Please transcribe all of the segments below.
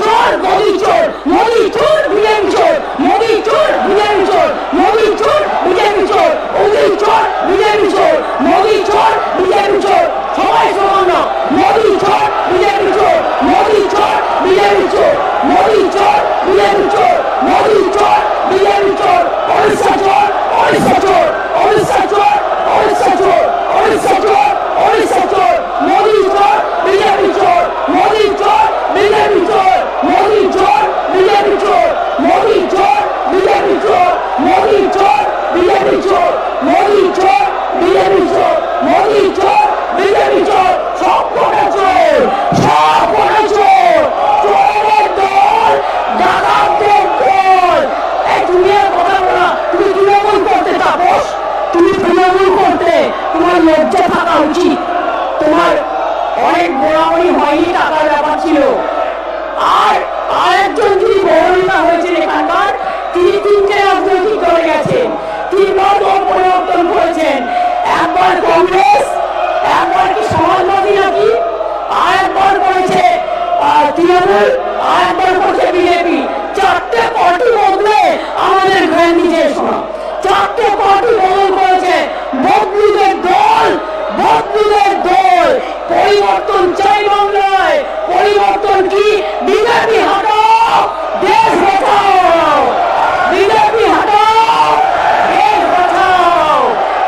চোর গদি চোর, মোদি চোর বিজেপি চোর, মোদি চোর বিজেপি চোর, মোদি চোর বিজেপি চোর, মোদি চোর বিজেপি চোর, মোদি চোর বিজেপি চোর, সবাই সমান মোদি চোর বিজেপি চোর, মোদি চোর বিজেপি চোর, মোদি চোর বিজেপি চোর, মোদি চোর বিজেপি চোর, ওড়িশা চোর, ওড়িশা চোর, ওড়িশা চোর, ওড়িশা চোর, ওড়িশা চোর, ওড়িশা চোর, মোদি চোর বিজেপি চোর, মোদি চোর বিজেপি চোর, মোদি চোর বিজেপি চোর, মোদি চোর বিজেপি চোর, মোদি চোর বিজেপি চোর, মোদি চোর বিজেপি চোর, মোদি চোর বিজেপি চোর, সব কটা চোর, সব কটা চোর, চোরের দল, ডাকাতদের দল। এই তুমি আর কথা বলা, তুমি তৃণমূল করতে তাপস, তুমি তৃণমূল করতে তোমার লজ্জা থাকা উচিত। তোমার অনেক গোড়ামণি হয়নি, টাকার ব্যাপার ছিল। আর আরেকজন যিনি গৌরবিতা হয়েছেন এখানকার, তিনি তিনটে রাজনৈতিক দলে গেছেন, তিনবার দল পরিবর্তন করেছেন। একবার কংগ্রেস, একবার কি সমাজবাদী নাকি, আর একবার করেছে তৃণমূল, আর একবার করেছে বিজেপি। চারটে পার্টি বদলে আমাদের গান্ধীজির শোনা, চারটে পার্টি বদল করেছে। বদলুদের দল, বদলুদের দল। পরিবর্তন চাই বাংলায়, পরিবর্তন কি? বিজেপি হটাও, দেশ বাঁচাও, বিজেপি হটাও, দেশ বাঁচাও,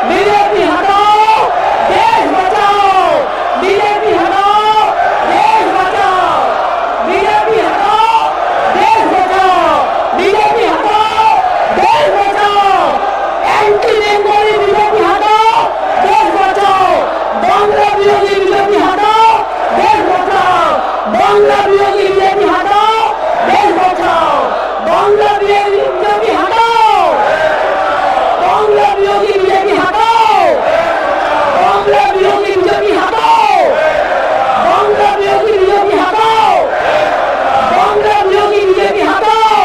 বিজেপি হটাও, দেশ বাঁচাও, বিজেপি হটাও, দেশ বাঁচাও, বিজেপি হটাও, দেশ বাঁচাও, বিজেপি হটাও, দেশ বাঁচাও, অ্যান্টি বেঙ্গলি বিজেপি হটাও, দেশ বাঁচাও, বাংলা বিরোধী বিজেপি হটাও, দেশ বাঁচাও, বাংলা বিরোধী বিজেপি হটাও, দেশ বাঁচাও, বাংলা বিরোধী বিজেপি হটাও, বাংলা বিরোধী বিজেপি হটাও, বাংলা বিরোধী বিজেপি হটাও, বাংলা বিরোধী বিজেপি হটাও, বাংলা বিরোধী বিজেপি হটাও,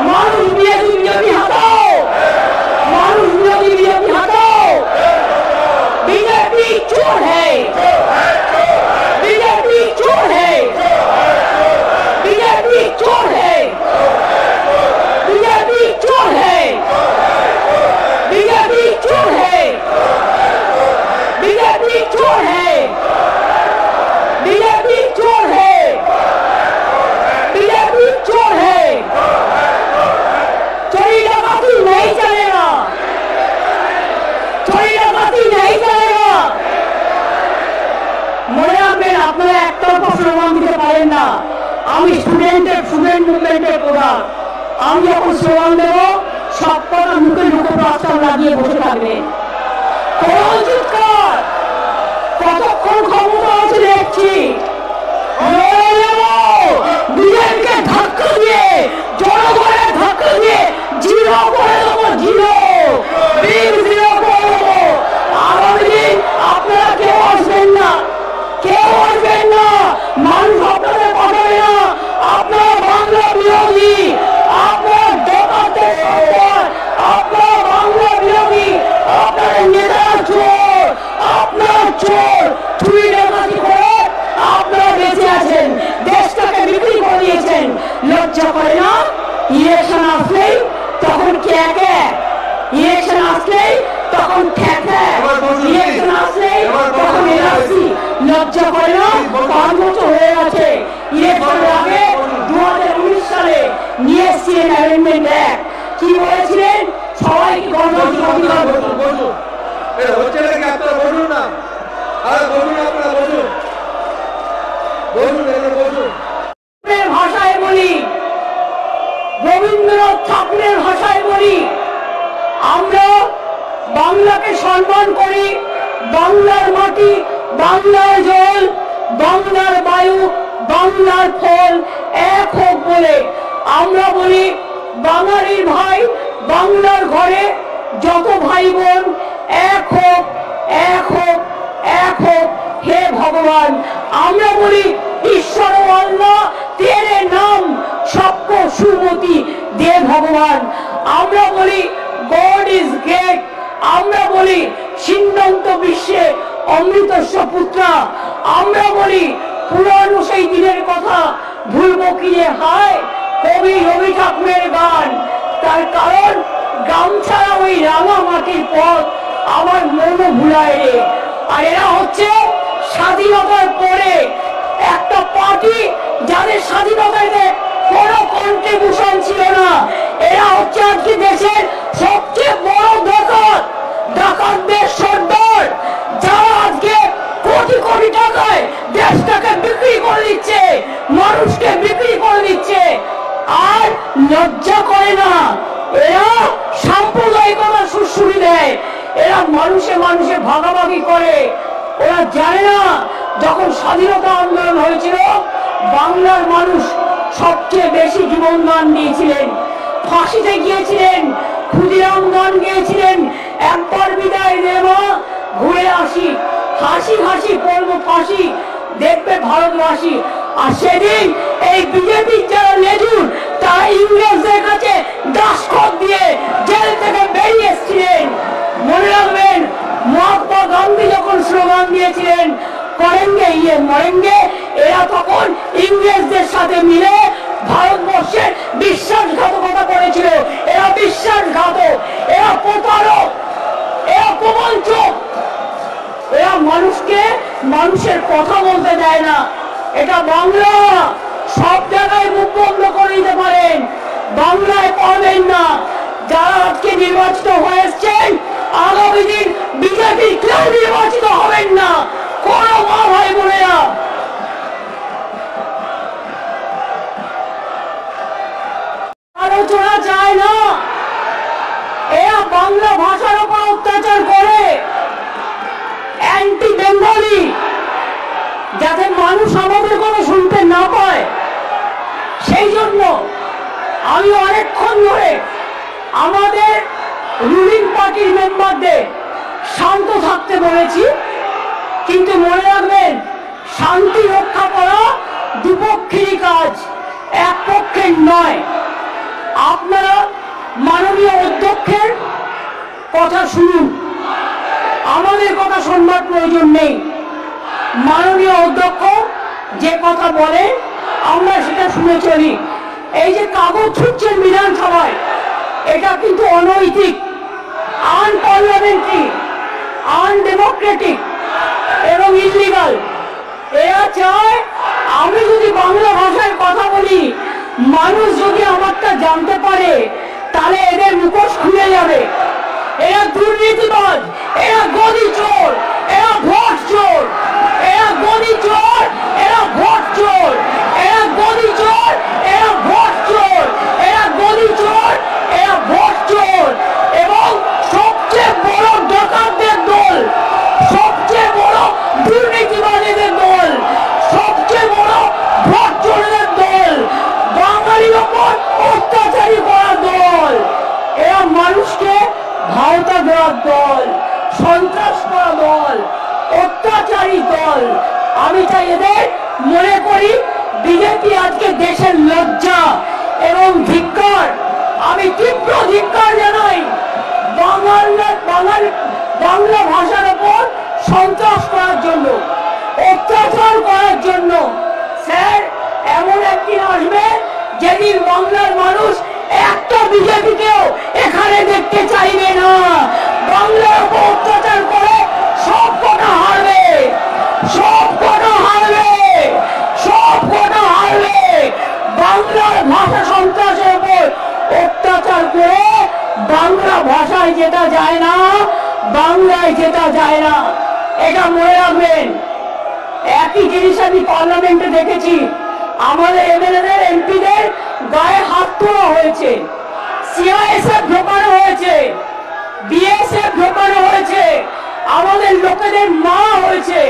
মানুষ বিরোধী বিজেপি হটাও, মানুষ বিরোধী বিজেপি हटाओ। बीजेपी चोर है, बीजेपी चोर है, बीजेपी चोर है, बीजेपी चोर है, बीजेपी चोर है, बीजेपी चोर है, बीजेपी चोर है, बीजेपी चोर है। चोरी डकैती नहीं चलेगा, चोरी डकैती नहीं चलेगा। মনে রাখবেন, আপনারা একতরফা স্লোগান দিতে পারেন না। আমি স্টুডেন্ট মুভমেন্টের প্রধান, আমি যখন স্লোগান দেব সব কটা মুখে মুখে প্রস্তাব লাগিয়ে বসে থাকবে। কতক্ষণ ক্ষমতা আছে দেখছি, বিজেপিকে ধাক্কা দিয়ে, জনগণের ধাক্কা দিয়ে জিরো করে দেবো, জিরো জিরো করে দেবো। আগামী দিন আপনারা কেউ আসবেন না, কেউ আসবেন না, মানুষ আপনাদের পাঠাবে না। আপনারা বাংলা বিরোধী, আপনার ডাকাতের সরকার, আপনার বাংলা বিরোধী, আপনার নেতারা চোর, আপনার চোর। চুরি ডাকাতি করে আপনারা বেঁচে আছেন, দেশটাকে বিক্রি করে দিয়েছেন। লজ্জা করে না? ইলেকশন আসলেই তখন কে কে, ইলেকশন আসলেই তখন ঠেক, ইলেকশন আসলেই তখন এনআরসি। লজ্জা করে না? 5 বছর হয়ে গেছে। ইলেকশনের আগে 2019 সালে নিয়ে এসেছিলেন অ্যামেন্ডমেন্ট অ্যাক্ট। কি বলেছিলেন? সবাইকে গণতান্ত্রিক অধিকার বলুন। এটা হচ্ছে নাকি? আপনারা বলুন না, আর বলুন, আপনারা বলুন, বলুন, বলুন। ভাষায় বলি, রবীন্দ্রনাথ ঠাকুরের ভাষায় বলি, আমরা বাংলাকে সম্মান করি। বাংলার মাটি, বাংলার জল, বাংলার বায়ু, বাংলার ফল এক হোক বলে আমরা বলি, বাঙালির ভাই বাংলার ঘরে যত ভাই বোন এক হোক, এক হোক, এক হোক। হে ভগবান, আমরা বলি ঈশ্বর আল্লাহ তেরে নাম সবকো সুমতি দে ভগবান। আমরা বলি গড ইজ গ্রেট। আমরা বলি সিন্ধন্ত বিশ্বে অমৃতস্য পুত্রা। আমরা বলি পুরানো সেই দিনের কথা কি যে হায় কবি রবি ঠাকুরের গান। তার কারণ গামছাড়া ওই রাঙা মাটির পথ আমার মনও ভুলায় রে। আর এরা হচ্ছে স্বাধীনতার পরে একটা পার্টি যাদের স্বাধীনতাতে কোনো কন্ট্রিবিউশন ছিল না। এরা হচ্ছে আজকে দেশের সবচেয়ে বড় ডাকাতদের সর্দার, যারা আজকে কোটি কোটি টাকায় দেশটাকে বিক্রি করে দিচ্ছে, মানুষকে বিক্রি করে দিচ্ছে, আর লজ্জা করে না। এরা সাম্প্রদায়িকতা সুশ্রুতি দেয়, এরা মানুষে মানুষে ভাগাভাগি করে। ওরা জানে না যখন স্বাধীনতা আন্দোলন হয়েছিল বাংলার মানুষ সবচেয়ে বেশি জীবন দান দিয়েছিলেন, ফাঁসিতে গিয়েছিলেন, ক্ষুদিরাম গান গিয়েছিলেন, একবার বিদায় দেবা ঘুরে আসি, হাসি হাসি পড়বো ফাঁসি, দেখবে ভারতবাসী। আর সেদিন এই বিজেপির যারা লেজুর তারা ইংরেজদের কাছে দাসখত দিয়ে জেল থেকে বেরিয়ে এসেছিলেন। মনে রাখবেন মহাত্মা গান্ধী যখন স্লোগান দিয়েছিলেন করেঙ্গে ইয়ে মরেঙ্গে, এরা তখন ইংরেজদের সাথে মিলে ভারতবর্ষের বিশ্বাসঘাতকতা করেছিল। এরা বিশ্বাসঘাতক, এরা প্রতারক, এরা প্রবঞ্চক, এরা মানুষকে মানুষের কথা বলতে দেয় না। এটা বাংলা, সব জায়গায় মুখ বন্ধ করে দিতে পারেন, বাংলায় পারবেন না। যারা আজকে নির্বাচিত হয়েছেন আগামী দিন বিজেপির কেউ নির্বাচিত হবেন না, কোন মা ভাই বোনেরা। আলোচনা চায় না, এরা বাংলা ভাষার উপর অত্যাচার করে, অ্যান্টি বেঙ্গলি, যাতে মানুষ আমাদের কথা শুনতে না পায়। সেই জন্য আমি অনেকক্ষণ ধরে আমাদের রুলিং পার্টির মেম্বারদের শান্ত থাকতে বলেছি, কিন্তু মনে রাখবেন শান্তি রক্ষা করা দুপক্ষেরই কাজ, এক পক্ষের নয়। আপনারা মাননীয় অধ্যক্ষের কথা শুনুন, আমাদের কথা শুনবার প্রয়োজন নেই। মাননীয় অধ্যক্ষ যে কথা বলেন আমরা সেটা শুনে চলি। এই যে কাগজ ছুটছেন বিধানসভায়, এটা কিন্তু অনৈতিক, আনপার্লামেন্টারি, আনডেমোক্রেটিক এবং ইলিগাল। এরা চায় আমি যদি বাংলা ভাষায় কথা বলি, মানুষ যদি আমারটা জানতে পারে, তাহলে এদের মুখোশ খুলে যাবে। এরা দুর্নীতিবাজ, এরা গদি চোর, এরা ভোট চোর, এরা গদি চোর, এরা ভোট চোর, এরা গদি চোর, এরা ভোট চোর, এরা গদি চোর, এরা ভোট চোর। এবং সবচেয়ে বড় ডাকাতদের দল, সবচেয়ে বড় দুর্নীতিবাজীদের দল, সবচেয়ে বড় ভোট চোরদের দল, বাঙালির ওপর অত্যাচারী করার দল। এরা মানুষকে ভাওতা দেওয়ার দল, সন্ত্রাস করা দল, অত্যাচারী দল। আমি চাই এদের মনে করি বিজেপি আজকে দেশের লজ্জা এবং ধিক্কার। আমি তীব্র ধিক্কার জানাই বাংলা ভাষার উপর সন্ত্রাস করার জন্য, অত্যাচার করার জন্য। স্যার, এমন একদিন আসবে যেদিন বাংলার মানুষ একটা বিজেপিকেও এখানে দেখতে চাইবে না। বাংলার উপর অত্যাচার করে সব কটা হারবে, সব কটা হারবে, সব কটা হারবে। বাংলার ভাষা সন্ত্রাসের উপর অত্যাচার করে বাংলা ভাষায় যেটা যায় না, বাংলায় যেটা যায় না, এটা মনে রাখবেন। একই জিনিস আমি পার্লামেন্টে দেখেছি, আমাদের এমএলএদের এমপিদের গায়ে হাত তোলা হয়েছে, সিআইএসএফ ঢোকানো হয়েছে, বিএসএফ ঢোকানো হয়েছে, আমাদের লোকেদের মারা হয়েছে।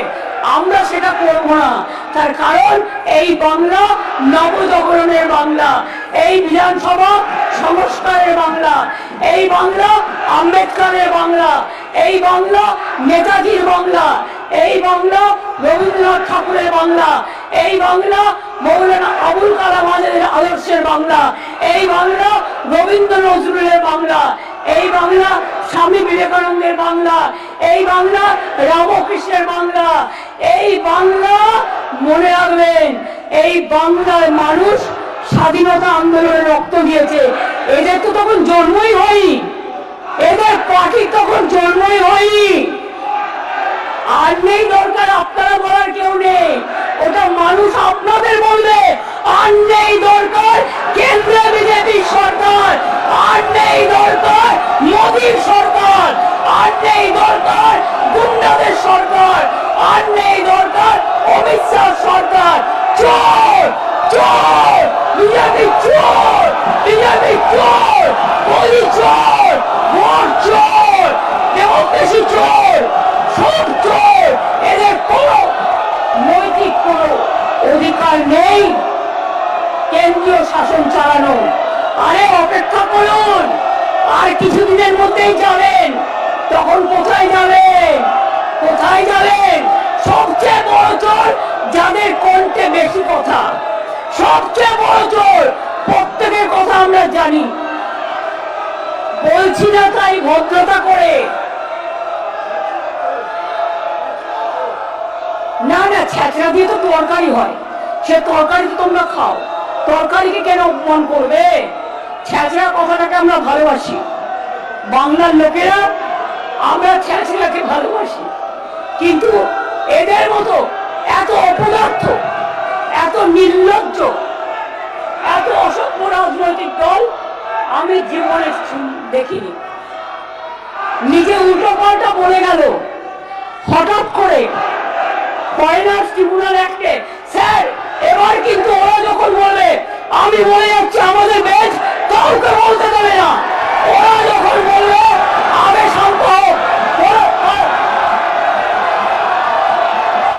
আমরা সেটা করব না, তার কারণ এই বাংলা নবজাগরণের বাংলা, এই বিধানসভা সংস্কারের বাংলা, এই বাংলা আম্বেদকরের বাংলা, এই বাংলা নেতাজির বাংলা, এই বাংলা রবীন্দ্রনাথ ঠাকুরের বাংলা, এই বাংলা মৌলানা আবুল কালাম আজাদের আদর্শের বাংলা, এই বাংলা রবীন্দ্র নজরুলের বাংলা, এই বাংলা স্বামী বিবেকানন্দের বাংলা, এই বাংলা রামকৃষ্ণের বাংলা, এই বাংলা মনে রাখবেন, এই বাংলার মানুষ স্বাধীনতা আন্দোলনে রক্ত দিয়েছে। এদের তো তখন জন্মই হয়নি, এদের পার্টি তখন জন্মই হয়নি। আর নেই দরকার আপনারা বলার কেউ নেই, ওটা মানুষ আপনাদের বলবে। আর নেই দরকার কেন্দ্রে বিজেপি সরকার, আর নেই দরকার মোদীর সরকার, আর নেই দরকার গুন্ডাদের সরকার, আর নেই দরকার অমিত শাহ সরকার। চোর চোর বিজেপি, চোর বিজেপি, চোর মোদী, চোর ভোট, চোর ডেমোক্রেসি, চোর সব চোর। এদের কোনো নৈতিক কোনো অধিকার নেই কেন্দ্রীয় শাসন চালানো। আরে অপেক্ষা করুন, আর কিছুদিনের মধ্যেই যাবেন, তখন কোথায় যাবেন, কোথায় যাবেন? সবচেয়ে বড় চোর যাদের কণ্ঠে বেশি কথা, সবচেয়ে বড় চোর, প্রত্যেকের কথা আমরা জানি। বলছি না তাই ভদ্রতা করে, না না ছেঁচড়া দিয়ে তো তরকারি হয়, সে তরকারি তো তোমরা খাও, তরকারিকে কেন অপমান করবে? ছেঁচড়া কথাটাকে আমরা ভালোবাসি, বাংলার লোকেরা আমরা ছেঁচড়াকে ভালোবাসি। কিন্তু এদের মতো এত অপদার্থ, এত নির্লজ্জ, এত অসভ্য রাজনৈতিক দল আমি জীবনে দেখিনি। নিজে উল্টো পাল্টা বলে গেল হঠাৎ করে ফরেনার্স ট্রিব্যুনাল অ্যাক্টে। স্যার এবার কিন্তু ওরা যখন বলবে, আমি বলে যাচ্ছি আমাদের বেঞ্চ কাউকে বলতে দেবে না, ওরা